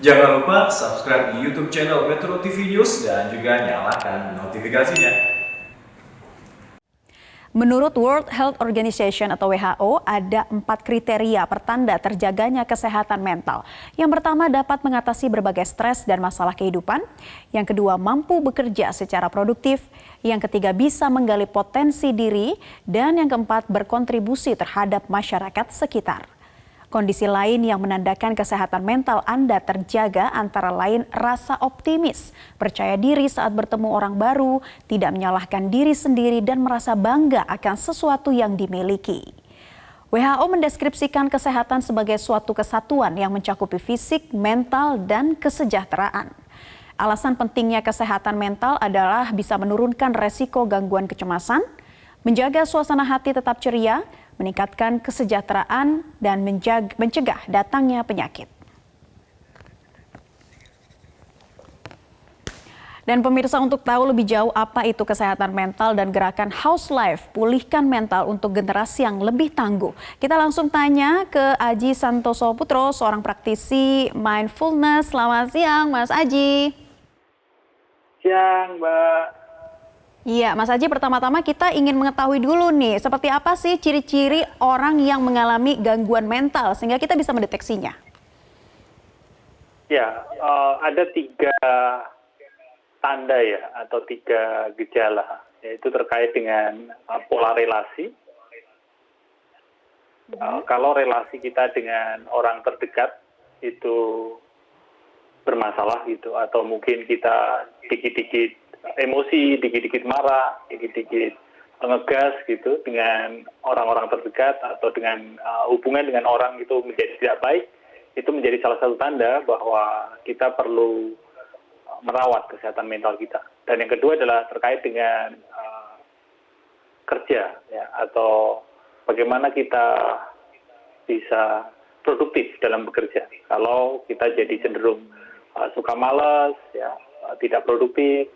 Jangan lupa subscribe di YouTube channel Metro TV News dan juga nyalakan notifikasinya. Menurut World Health Organization atau WHO, ada 4 kriteria pertanda terjaganya kesehatan mental. Yang pertama, dapat mengatasi berbagai stres dan masalah kehidupan. Yang kedua, mampu bekerja secara produktif. Yang ketiga, bisa menggali potensi diri. Dan yang keempat, berkontribusi terhadap masyarakat sekitar. Kondisi lain yang menandakan kesehatan mental Anda terjaga antara lain rasa optimis, percaya diri saat bertemu orang baru, tidak menyalahkan diri sendiri dan merasa bangga akan sesuatu yang dimiliki. WHO mendeskripsikan kesehatan sebagai suatu kesatuan yang mencakupi fisik, mental, dan kesejahteraan. Alasan pentingnya kesehatan mental adalah bisa menurunkan resiko gangguan kecemasan, menjaga suasana hati tetap ceria, meningkatkan kesejahteraan, dan mencegah datangnya penyakit. Dan pemirsa, untuk tahu lebih jauh apa itu kesehatan mental dan gerakan House Life, pulihkan mental untuk generasi yang lebih tangguh. Kita langsung tanya ke Aji Santoso Putro, seorang praktisi mindfulness. Selamat siang, Mas Aji. Siang, Mbak. Iya, Mas Aji, pertama-tama kita ingin mengetahui dulu nih, seperti apa sih ciri-ciri orang yang mengalami gangguan mental sehingga kita bisa mendeteksinya? Ya, ada 3 tanda ya, atau 3 gejala, yaitu terkait dengan pola relasi. Kalau relasi kita dengan orang terdekat itu bermasalah gitu, atau mungkin kita dikit-dikit emosi, dikit-dikit marah, dikit-dikit ngegas gitu dengan orang-orang terdekat atau dengan hubungan dengan orang itu menjadi tidak baik, itu menjadi salah satu tanda bahwa kita perlu merawat kesehatan mental kita. Dan yang kedua adalah terkait dengan kerja ya, atau bagaimana kita bisa produktif dalam bekerja. Kalau kita jadi cenderung suka malas, ya, tidak produktif,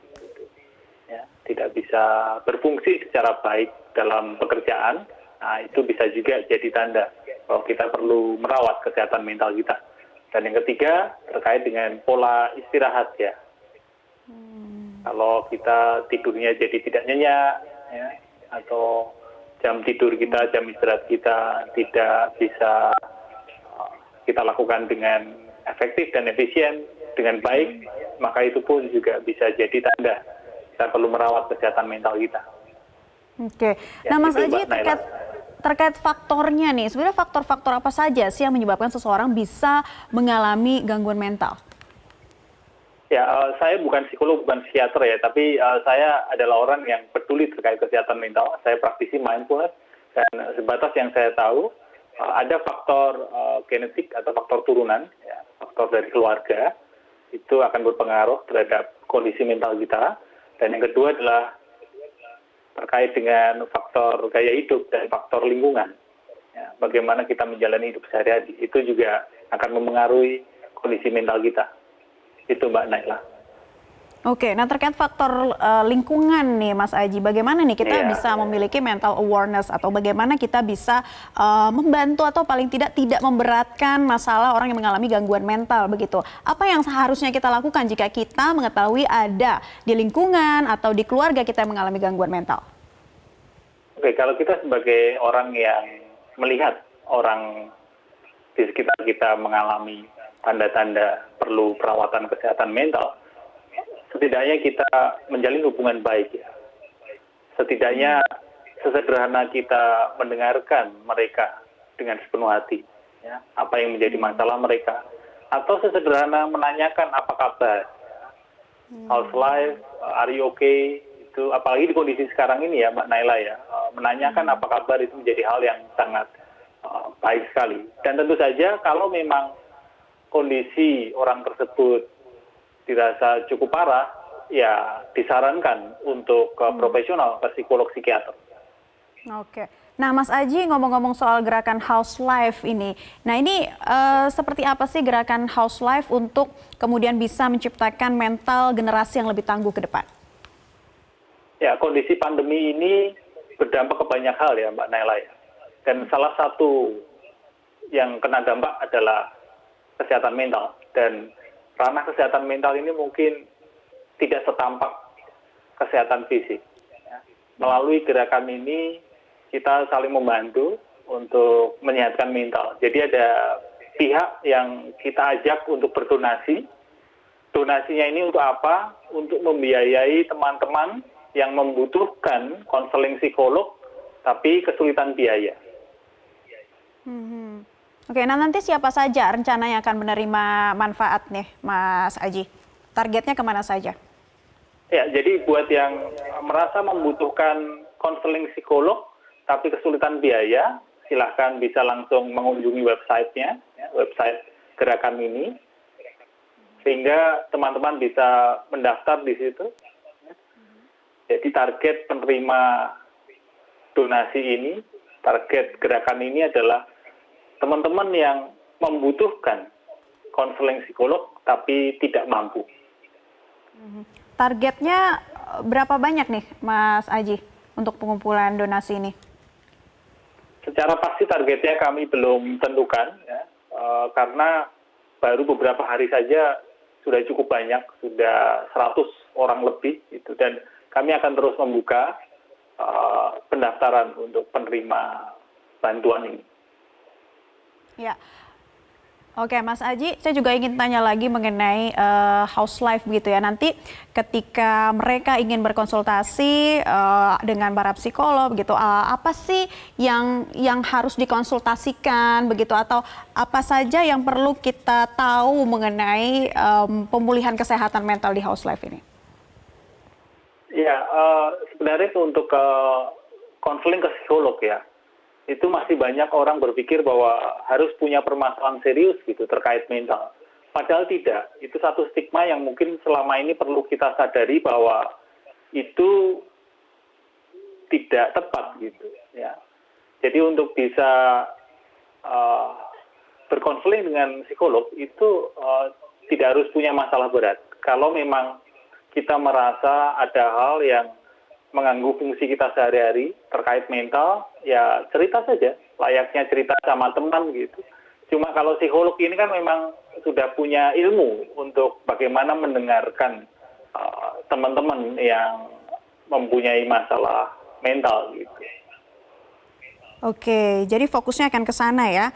ya, tidak bisa berfungsi secara baik dalam pekerjaan, nah itu bisa juga jadi tanda bahwa kita perlu merawat kesehatan mental kita. Dan yang ketiga terkait dengan pola istirahat ya. Kalau kita tidurnya jadi tidak nyenyak, ya, atau jam tidur kita, jam istirahat kita tidak bisa kita lakukan dengan efektif dan efisien dengan baik, maka itu pun juga bisa jadi tanda kita perlu merawat kesehatan mental kita. Oke, Ya, nah Mas itu, Aji, Mbak Naila. terkait faktornya nih, sebenarnya faktor-faktor apa saja sih yang menyebabkan seseorang bisa mengalami gangguan mental? Ya, saya bukan psikolog, bukan psikiater ya, tapi saya adalah orang yang peduli terkait kesehatan mental. Saya praktisi mindfulness, dan sebatas yang saya tahu, ada faktor genetik atau faktor turunan, ya, faktor dari keluarga, itu akan berpengaruh terhadap kondisi mental kita. Dan yang kedua adalah terkait dengan faktor gaya hidup dan faktor lingkungan. Ya, bagaimana kita menjalani hidup sehari-hari, itu juga akan memengaruhi kondisi mental kita. Itu Mbak Naila. Oke, nah terkait faktor lingkungan nih Mas Aji, bagaimana nih kita bisa memiliki mental awareness atau bagaimana kita bisa membantu atau paling tidak memberatkan masalah orang yang mengalami gangguan mental begitu. Apa yang seharusnya kita lakukan jika kita mengetahui ada di lingkungan atau di keluarga kita yang mengalami gangguan mental? Oke, kalau kita sebagai orang yang melihat orang di sekitar kita mengalami tanda-tanda perlu perawatan kesehatan mental, setidaknya kita menjalin hubungan baik ya. Setidaknya sesederhana kita mendengarkan mereka dengan sepenuh hati, ya, apa yang menjadi masalah mereka, atau sesederhana menanyakan apa kabar, how's life, are you okay, itu apalagi di kondisi sekarang ini ya Mbak Naila ya, menanyakan apa kabar itu menjadi hal yang sangat baik sekali. Dan tentu saja kalau memang kondisi orang tersebut dirasa cukup parah, ya disarankan untuk ke profesional, ke psikolog, psikiater. Oke. Nah Mas Aji, ngomong-ngomong soal gerakan House Life ini, nah ini seperti apa sih gerakan House Life untuk kemudian bisa menciptakan mental generasi yang lebih tangguh ke depan? Ya, kondisi pandemi ini berdampak ke banyak hal ya Mbak Naila ya. Dan salah satu yang kena dampak adalah kesehatan mental. Dan ranah kesehatan mental ini mungkin tidak setampak kesehatan fisik. Ya. Melalui gerakan ini kita saling membantu untuk menyehatkan mental. Jadi ada pihak yang kita ajak untuk berdonasi. Donasinya ini untuk apa? Untuk membiayai teman-teman yang membutuhkan konseling psikolog tapi kesulitan biaya. Oke, nah nanti siapa saja rencananya akan menerima manfaat nih, Mas Aji? Targetnya kemana saja? Ya, jadi buat yang merasa membutuhkan konseling psikolog tapi kesulitan biaya, silahkan bisa langsung mengunjungi websitenya, ya, website gerakan ini, sehingga teman-teman bisa mendaftar di situ. Jadi target penerima donasi ini, target gerakan ini adalah teman-teman yang membutuhkan konseling psikolog tapi tidak mampu. Targetnya berapa banyak nih, Mas Aji, untuk pengumpulan donasi ini? Secara pasti targetnya kami belum tentukan, ya, karena baru beberapa hari saja sudah cukup banyak, sudah 100 orang lebih, gitu, dan kami akan terus membuka pendaftaran untuk penerima bantuan ini. Ya, oke Mas Aji, saya juga ingin tanya lagi mengenai house life begitu ya. Nanti ketika mereka ingin berkonsultasi dengan para psikolog gitu, apa sih yang harus dikonsultasikan begitu, atau apa saja yang perlu kita tahu mengenai pemulihan kesehatan mental di house life ini? Ya, sebenarnya untuk konseling ke psikolog ya, itu masih banyak orang berpikir bahwa harus punya permasalahan serius gitu terkait mental. Padahal tidak. Itu satu stigma yang mungkin selama ini perlu kita sadari bahwa itu tidak tepat gitu ya. Jadi untuk bisa berkonseling dengan psikolog itu tidak harus punya masalah berat. Kalau memang kita merasa ada hal yang mengganggu fungsi kita sehari-hari terkait mental, ya cerita saja, layaknya cerita sama teman gitu. Cuma kalau psikolog ini kan memang sudah punya ilmu untuk bagaimana mendengarkan teman-teman yang mempunyai masalah mental gitu. Oke, jadi fokusnya akan ke sana ya.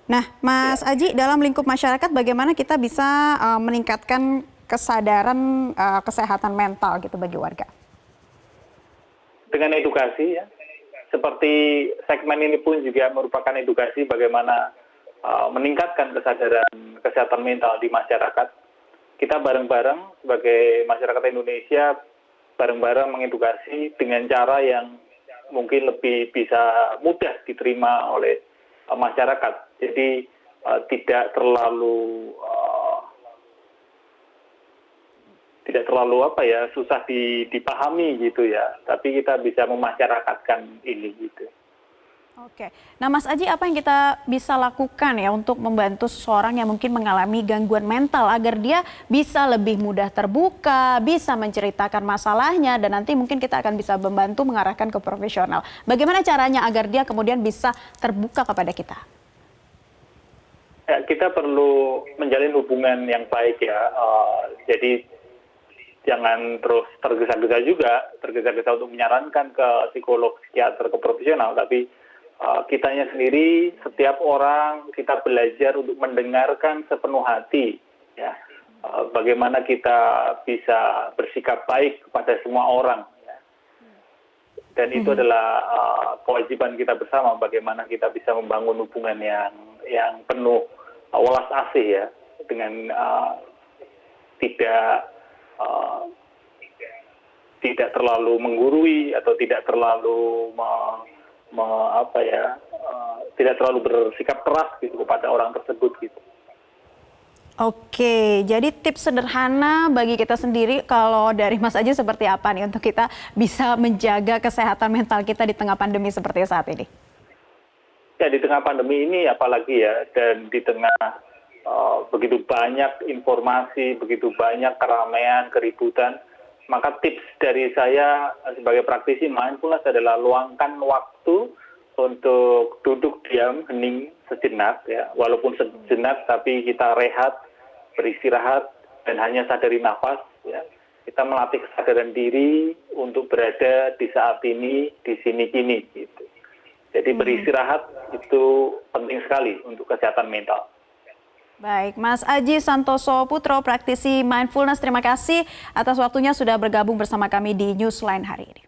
Nah, Mas Aji, dalam lingkup masyarakat bagaimana kita bisa meningkatkan kesadaran kesehatan mental gitu bagi warga? Dengan edukasi ya, seperti segmen ini pun juga merupakan edukasi bagaimana meningkatkan kesadaran kesehatan mental di masyarakat. Kita bareng-bareng sebagai masyarakat Indonesia, bareng-bareng mengedukasi dengan cara yang mungkin lebih bisa mudah diterima oleh masyarakat. Jadi tidak terlalu susah dipahami gitu ya, tapi kita bisa memasyarakatkan ini gitu. Oke, nah Mas Aji, apa yang kita bisa lakukan ya untuk membantu seseorang yang mungkin mengalami gangguan mental agar dia bisa lebih mudah terbuka, bisa menceritakan masalahnya, dan nanti mungkin kita akan bisa membantu mengarahkan ke profesional. Bagaimana caranya agar dia kemudian bisa terbuka kepada kita? Ya, kita perlu menjalin hubungan yang baik ya, jadi jangan terus tergesa-gesa untuk menyarankan ke psikolog, psikiater, ke profesional, tapi kitanya sendiri, setiap orang kita belajar untuk mendengarkan sepenuh hati, ya, bagaimana kita bisa bersikap baik kepada semua orang, ya. Dan itu adalah kewajiban kita bersama, bagaimana kita bisa membangun hubungan yang penuh welas asih ya, dengan tidak terlalu menggurui atau tidak terlalu tidak terlalu bersikap keras gitu kepada orang tersebut gitu. Oke, jadi tips sederhana bagi kita sendiri kalau dari Mas Aji seperti apa nih untuk kita bisa menjaga kesehatan mental kita di tengah pandemi seperti saat ini? Ya, di tengah pandemi ini apalagi ya, dan di tengah begitu banyak informasi, begitu banyak keramaian, keributan, maka tips dari saya sebagai praktisi mindfulness adalah luangkan waktu untuk duduk diam, hening sejenak ya, walaupun sejenak tapi kita rehat, beristirahat, dan hanya sadari nafas, ya, kita melatih kesadaran diri untuk berada di saat ini, di sini kini. Gitu. Jadi beristirahat itu penting sekali untuk kesehatan mental. Baik, Mas Aji Santoso Putro, praktisi mindfulness, terima kasih atas waktunya sudah bergabung bersama kami di Newsline hari ini.